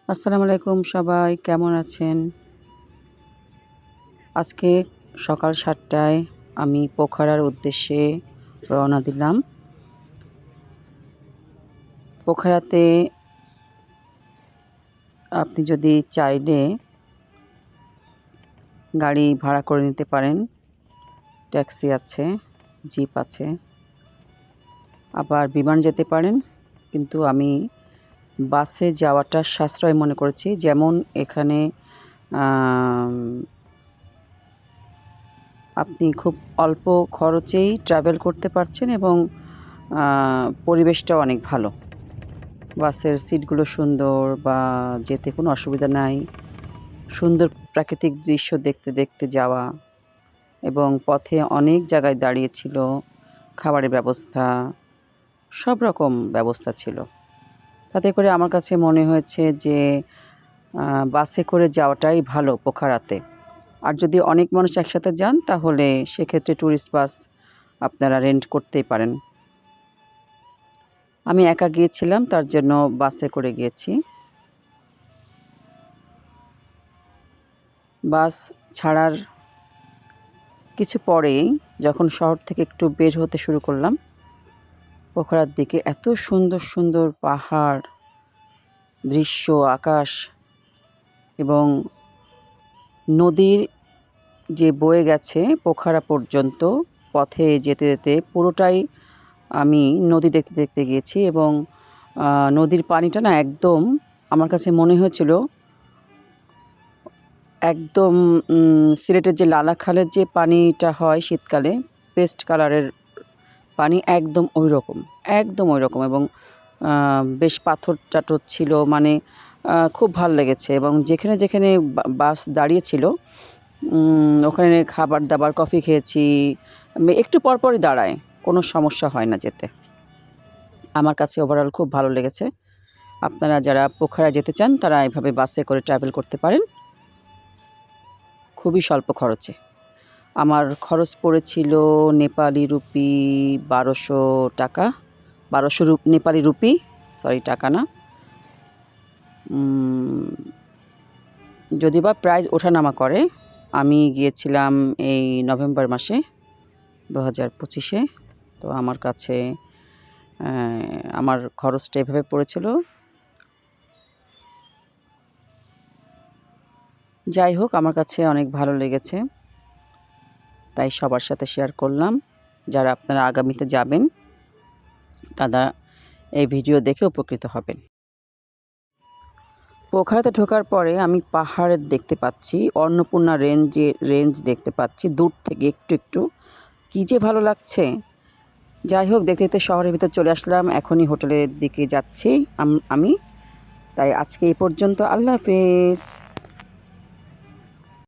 আসসালামু আলাইকুম সবাই, কেমন আছেন? আজকে সকাল ৭টায় আমি পোখারার উদ্দেশ্যে রওনা দিলাম। পোখারাতে আপনি যদি চাইলে গাড়ি ভাড়া করে নিতে পারেন। ট্যাক্সি আছে, জিপ আছে, আবার বিমান যেতে পারেন। কিন্তু আমি বাসে যাওয়াটা সাশ্রয় মনে করেছি। যেমন এখানে আম আপনি খুব অল্প খরচেই ট্রাভেল করতে পারছেন এবং পরিবেশটাও অনেক ভালো। বাসের সিটগুলো সুন্দর বা যেতে কোনো অসুবিধা নাই। সুন্দর প্রাকৃতিক দৃশ্য দেখতে, দেখতে যাওয়া এবং পথে অনেক জায়গায় দাঁড়িয়েছিল, খাবারের ব্যবস্থা, সব রকম ব্যবস্থা ছিল। তাতে করে আমার কাছে মনে হয়েছে যে বাসে করে যাওয়াটাই ভালো পোখারাতে। আর যদি অনেক মানুষ একসাথে যান তাহলে সেক্ষেত্রে ট্যুরিস্ট বাস আপনারা রেন্ট করতেই পারেন। আমি একা গিয়েছিলাম, তার জন্য বাসে করে গিয়েছি। বাস ছাড়ার কিছু পরেই যখন শহর থেকে একটু বের হতে শুরু করলাম পোখরার দিকে, এত সুন্দর সুন্দর পাহাড়, দৃশ্য, আকাশ এবং নদীর যে বয়ে গেছে পোখারা পর্যন্ত, পথে যেতে যেতে পুরোটাই আমি নদী দেখতে দেখতে গিয়েছি এবং নদীর পানিটা না একদম আমার কাছে মনে হয়েছিল একদম সিলেটের যে লালাখালের যে পানিটা হয় শীতকালে, পেস্ট কালারের পানি, একদম ওই রকম, একদম ওই রকম। এবং বেশ পাথর টাথর ছিল, মানে খুব ভাল লেগেছে। এবং যেখানে যেখানে বাস দাঁড়িয়েছিল ওখানে খাবার দাবার, কফি খেয়েছি। একটু পরপরই দাঁড়ায়, কোনো সমস্যা হয় না যেতে। আমার কাছে ওভারঅল খুব ভালো লেগেছে। আপনারা যারা পোখারা যেতে চান তারা এভাবে বাসে করে ট্রাভেল করতে পারেন খুবই স্বল্প খরচে। আমার খরচ পড়েছিল নেপালি রুপি ১২০০ টাকা। ১২০০ নেপালি রুপি, সরি টাকা না। যদি বা প্রাইস ওঠানামা করে। আমি গিয়েছিলাম এই নভেম্বর মাসে ২০২৫-এ। তো আমার কাছে আমার খরচটা এভাবে পড়েছিল। যাই হোক, আমার কাছে অনেক ভালো লেগেছে, তাই সবার সাথে শেয়ার করলাম। যারা আপনারা আগামীতে যাবেন তারা এই ভিডিও দেখে উপকৃত হবেন। পোখারাতে ঢোকার পরে আমি পাহাড়ের দেখতে পাচ্ছি, অন্নপূর্ণা রেঞ্জ দেখতে পাচ্ছি দূর থেকে একটু একটু, কী যে ভালো লাগছে। যাই হোক, দেখতে দেখতে শহরের ভিতর চলে আসলাম। এখনই হোটেলের দিকে যাচ্ছি আমি। তাই আজকে এই পর্যন্ত। আল্লাহ হাফেজ।